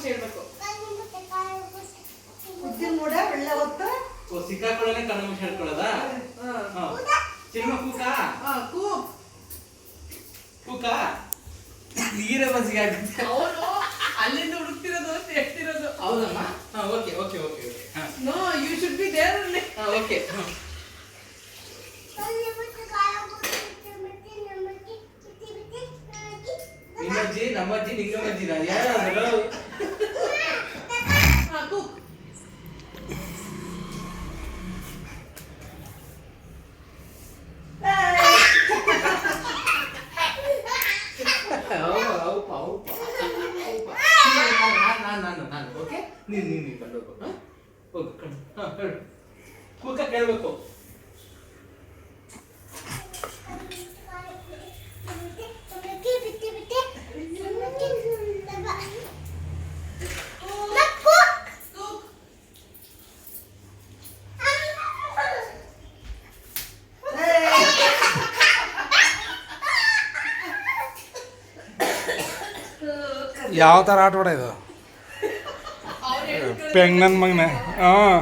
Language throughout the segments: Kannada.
ಹೇಳ್ಬೇಕು. ಉದ್ದಿನ ಮೂಡ ಒಳ್ಳೆ ಹೊತ್ತು ಸಿಕ್ಕಾಕೊಳ್ಳೋನೆ ಕಣ್ಣು ಹೇಳ್ಕೊಳ್ಳೋದಾ? ಸಿನಿಮಾ ಕೂಕಾ ಕೂಕಾ ನೀರೇ ಬಸ್ಸಿಗೆ ಆಗುತ್ತೆ. ಅವನು ಅಲ್ಲಿಂದ ಹುಡುಕ್ತಿರೋದು ಅಂತ ಹೇಳ್ತಿರೋದು. ಹೌದಮ್ಮ. Okay okay okay okay. No you should be there only. Okay. ನಿಮ್ಮಜ್ಜಿ ನಮ್ಮಜ್ಜಿ ನಿಂಗಮ್ಮಜ್ಜಿ ಯಾರು? ಕುಕ್. ನಾನು ಓಕೆ. ನೀನು ಕಂಡು ಹೋಗು ಹೇಳು. ಕೂಕ ಕೇಳಬೇಕು. ಯಾವ ಥರ ಆಟ ಆಡ ಇದು ಪೆಂಗ್ ನನ್ನ ಮಗನೇ. ಹಾಂ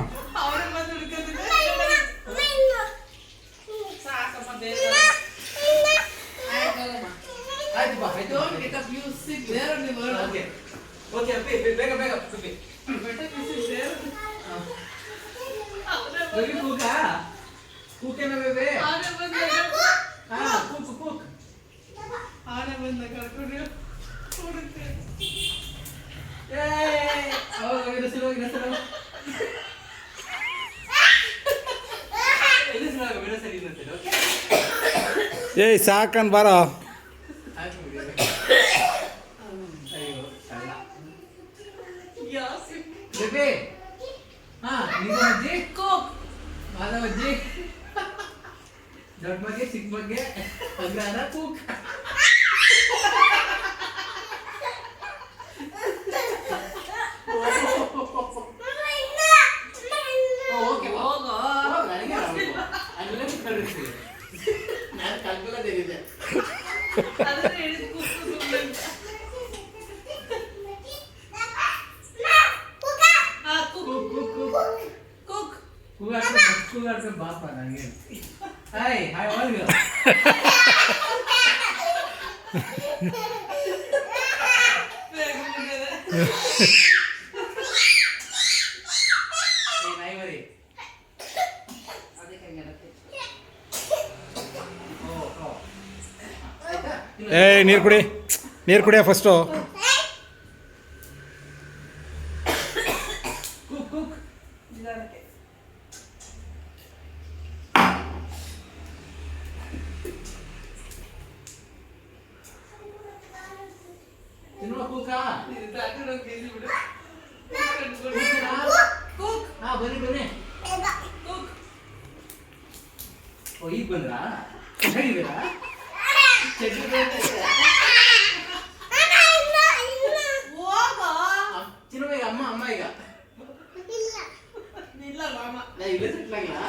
ಓಕೆ ಬೇಗ ಬೇಗ ಕೂಕ ಕೂಕೇನ ಬೇಬೆ. ಕೂಕ್ ಕೂಕ್ ಆನೆ ಬಂದ ಕರ್ಕೊಂಡು ಹುಡುಕ್ತೆ. ಏಯ್ ಸಾಕನ್ ಬಾರೋ. ಬೇಬೆ ನಿಮ್ಮಜ್ಜಿ ಕುಕ್. ಮಾಧವಜ್ಜಿ ದೊಡ್ಡ ಬಗ್ಗೆ ಚಿಕ್ಕ ಬಗ್ಗೆ ಅಗ್ರಾನ ಕೂಕ್. ನಾನು ಕಲ್ಕೊಳ್ಳೋದೇನಿದೆ ಅದನ್ನ ಹೇಳಿದ ಕುಕ್ ಅಂತ. ಕೂಗಾಡ್ಕೊಂಡು ಬಾಪ ನನಗೆ. ಹಾಯ್ ಹಾಯ್ ಒಳಗೆ ನಾಯಿವರಿ. ಏಯ್ ನೀರು ಕುಡಿಯ ಫಸ್ಟು. ಕೂಕ್ ಕೂಕ್ ತಿನ್ನುವ ಕೂಕಾ. ಬನ್ನಿ ಬನ್ನಿ. ಓ ಈಗ ಬಂದ್ರಾ? ಹೇಳಿದ್ದೀರಾ? ಚಿನ್ನ ಈಗ ಅಮ್ಮ ಈಗ ಇಲ್ಲ ಮಾಮ ಇಲ್ಲ ಸೆಟ್ಲಾಗಿಲ್ಲ.